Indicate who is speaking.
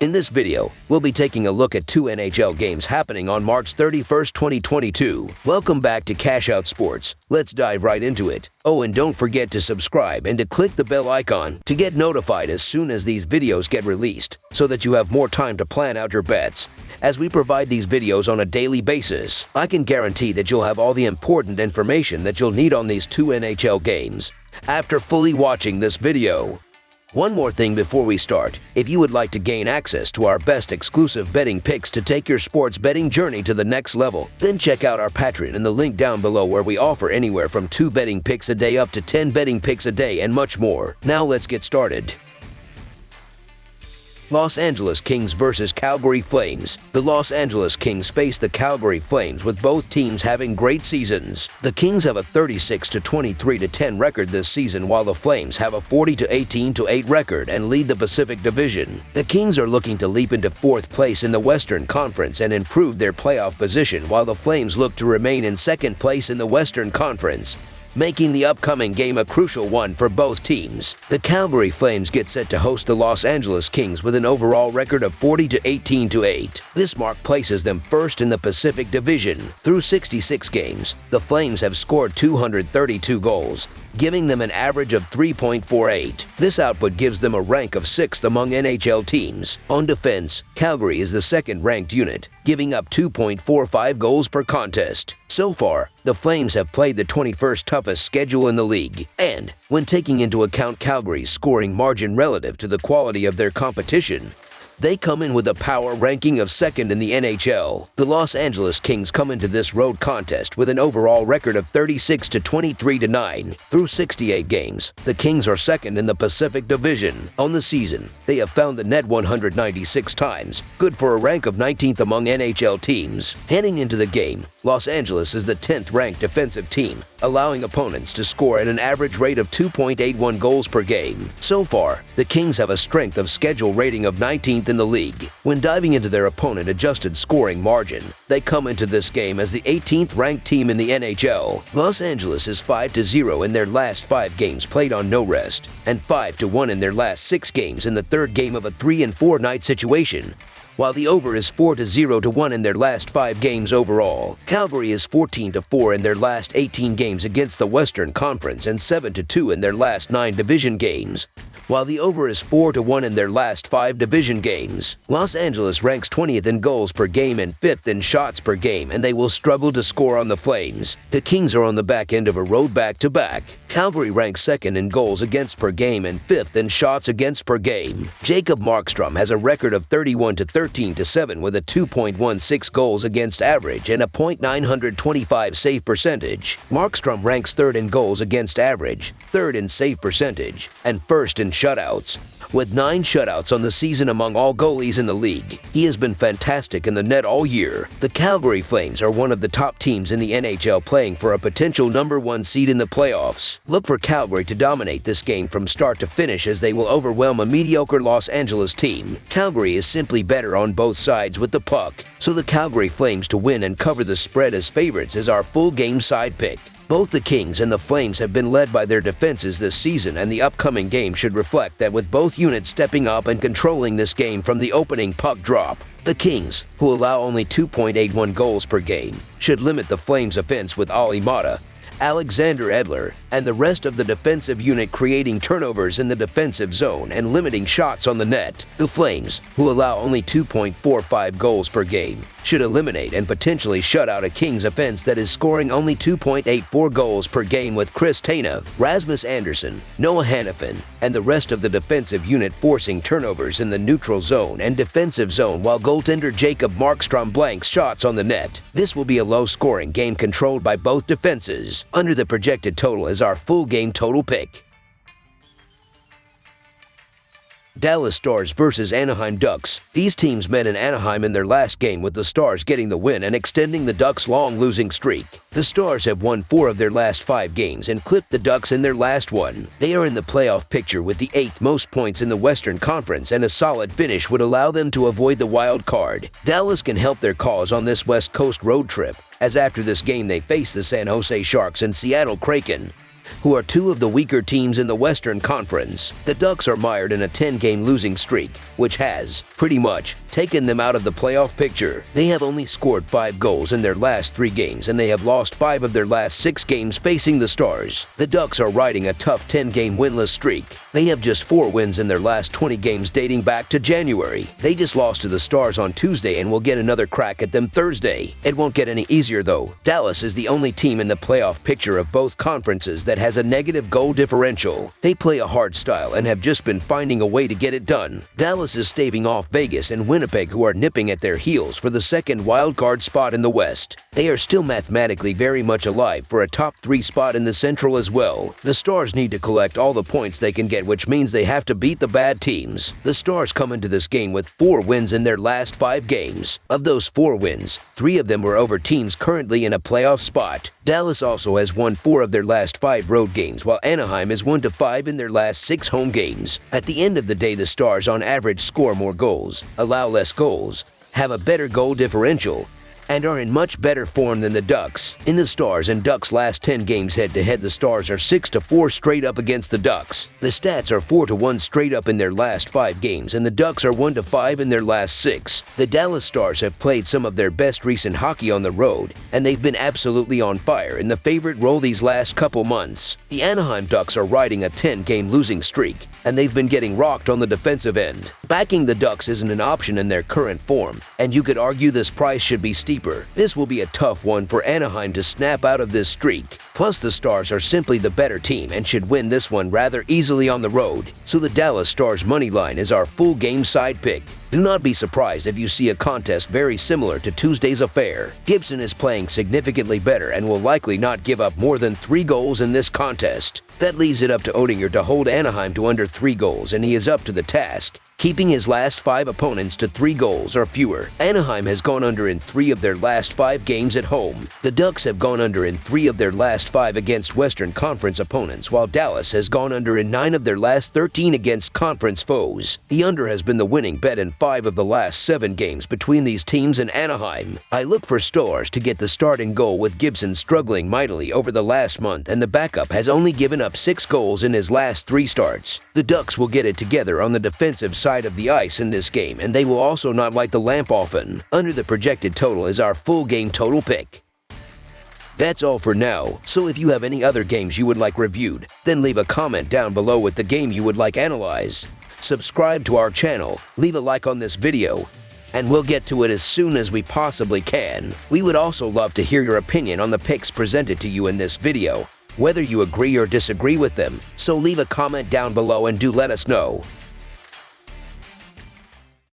Speaker 1: In this video, we'll be taking a look at two NHL games happening on March 31st, 2022. Welcome back to Cash Out Sports. Let's dive right into it. Oh, and don't forget to subscribe and to click the bell icon to get notified as soon as these videos get released, so that you have more time to plan out your bets. As we provide these videos on a daily basis, I can guarantee that you'll have all the important information that you'll need on these two NHL games after fully watching this video. One more thing before we start. If you would like to gain access to our best exclusive betting picks to take your sports betting journey to the next level, then check out our Patreon in the link down below, where we offer anywhere from 2 betting picks a day up to 10 betting picks a day and much more. Now let's get started. Los Angeles Kings versus Calgary Flames. The Los Angeles Kings face the Calgary Flames, with both teams having great seasons. The Kings have a 36-23-10 record this season, while the Flames have a 40-18-8 record and lead the Pacific Division. The Kings are looking to leap into 4th place in the Western Conference and improve their playoff position, while the Flames look to remain in 2nd place in the Western Conference, making the upcoming game a crucial one for both teams. The Calgary Flames get set to host the Los Angeles Kings with an overall record of 40-18-8. This mark places them first in the Pacific Division. Through 66 games, the Flames have scored 232 goals, giving them an average of 3.48. This output gives them a rank of 6th among NHL teams. On defense, Calgary is the 2nd-ranked unit, giving up 2.45 goals per contest. So far, the Flames have played the 21st toughest schedule in the league, and when taking into account Calgary's scoring margin relative to the quality of their competition, they come in with a power ranking of 2nd in the NHL. The Los Angeles Kings come into this road contest with an overall record of 36-23-9. Through 68 games, the Kings are 2nd in the Pacific Division. On the season, they have found the net 196 times, good for a rank of 19th among NHL teams. Heading into the game, Los Angeles is the 10th-ranked defensive team, allowing opponents to score at an average rate of 2.81 goals per game. So far, the Kings have a strength of schedule rating of 19th in the league. When diving into their opponent-adjusted scoring margin, they come into this game as the 18th-ranked team in the NHL. Los Angeles is 5-0 in their last 5 games played on no rest, and 5-1 in their last 6 games in the 3rd game of a 3-4 night situation, while the over is 4-0-1 in their last 5 games overall. Calgary is 14-4 in their last 18 games against the Western Conference and 7-2 in their last 9 division games, while the over is 4-1 in their last 5 division games. Los Angeles ranks 20th in goals per game and 5th in shots per game, and they will struggle to score on the Flames. The Kings are on the back end of a road back-to-back. Calgary ranks 2nd in goals against per game and 5th in shots against per game. Jacob Markstrom has a record of 31-13-7 with a 2.16 goals against average and a .925 save percentage. Markstrom ranks 3rd in goals against average, 3rd in save percentage, and 1st in shutouts. With 9 shutouts on the season among all goalies in the league, he has been fantastic in the net all year. The Calgary Flames are one of the top teams in the NHL, playing for a potential #1 seed in the playoffs. Look for Calgary to dominate this game from start to finish, as they will overwhelm a mediocre Los Angeles team. Calgary is simply better on both sides with the puck, so the Calgary Flames to win and cover the spread as favorites is our full game side pick. Both the Kings and the Flames have been led by their defenses this season, and the upcoming game should reflect that, with both units stepping up and controlling this game from the opening puck drop. The Kings, who allow only 2.81 goals per game, should limit the Flames' offense with Ali Mata, Alexander Edler, and the rest of the defensive unit creating turnovers in the defensive zone and limiting shots on the net. The Flames, who allow only 2.45 goals per game, should eliminate and potentially shut out a Kings offense that is scoring only 2.84 goals per game, with Chris Tanev, Rasmus Andersson, Noah Hanifin, and the rest of the defensive unit forcing turnovers in the neutral zone and defensive zone, while goaltender Jacob Markstrom blanks shots on the net. This will be a low-scoring game controlled by both defenses. Under the projected total is our full game total pick. Dallas Stars versus Anaheim Ducks. These teams met in Anaheim in their last game, with the Stars getting the win and extending the Ducks' long losing streak. The Stars have won 4 of their last 5 games and clipped the Ducks in their last one. They are in the playoff picture with the 8th most points in the Western Conference, and a solid finish would allow them to avoid the wild card. Dallas can help their cause on this West Coast road trip, as after this game they face the San Jose Sharks and Seattle Kraken. who are two of the weaker teams in the Western Conference. The Ducks are mired in a 10-game losing streak, which has, pretty much, taken them out of the playoff picture. They have only scored 5 goals in their last 3 games, and they have lost 5 of their last 6 games facing the Stars. The Ducks are riding a tough 10-game winless streak. They have just 4 wins in their last 20 games dating back to January. They just lost to the Stars on Tuesday and will get another crack at them Thursday. It won't get any easier though. Dallas is the only team in the playoff picture of both conferences that has a negative goal differential. They play a hard style and have just been finding a way to get it done. Dallas is staving off Vegas and Winnipeg, who are nipping at their heels for the second wildcard spot in the West. They are still mathematically very much alive for a top 3 spot in the Central as well. The Stars need to collect all the points they can get, which means they have to beat the bad teams. The Stars come into this game with 4 wins in their last 5 games. Of those 4 wins, 3 of them were over teams currently in a playoff spot. Dallas also has won 4 of their last 5 road games, while Anaheim has won to 5 in their last 6 home games. At the end of the day, the Stars on average score more goals, allow less goals, have a better goal differential, and are in much better form than the Ducks. In the Stars and Ducks' last 10 games head-to-head, the Stars are 6-4 straight up against the Ducks. The stats are 4-1 straight up in their last 5 games, and the Ducks are 1-5 in their last 6. The Dallas Stars have played some of their best recent hockey on the road, and they've been absolutely on fire in the favorite role these last couple months. The Anaheim Ducks are riding a 10-game losing streak, and they've been getting rocked on the defensive end. Backing the Ducks isn't an option in their current form, and you could argue this price should be steeper. This will be a tough one for Anaheim to snap out of this streak. Plus, the Stars are simply the better team and should win this one rather easily on the road. So the Dallas Stars money line is our full game side pick. Do not be surprised if you see a contest very similar to Tuesday's affair. Gibson is playing significantly better and will likely not give up more than 3 goals in this contest. That leaves it up to Oettinger to hold Anaheim to under 3 goals, and he is up to the task, keeping his last 5 opponents to 3 goals or fewer. Anaheim has gone under in 3 of their last 5 games at home. The Ducks have gone under in 3 of their last 5 against Western Conference opponents, while Dallas has gone under in 9 of their last 13 against conference foes. The under has been the winning bet in 5 of the last 7 games between these teams and Anaheim. I look for Stars to get the starting goal, with Gibson struggling mightily over the last month, and the backup has only given up 6 goals in his last 3 starts. The Ducks will get it together on the defensive side of the ice in this game, and they will also not light the lamp often. Under the projected total is our full game total pick. That's all for now, so if you have any other games you would like reviewed, then leave a comment down below with the game you would like analyzed. Subscribe to our channel, leave a like on this video, and we'll get to it as soon as we possibly can. We would also love to hear your opinion on the picks presented to you in this video, whether you agree or disagree with them, so leave a comment down below and do let us know.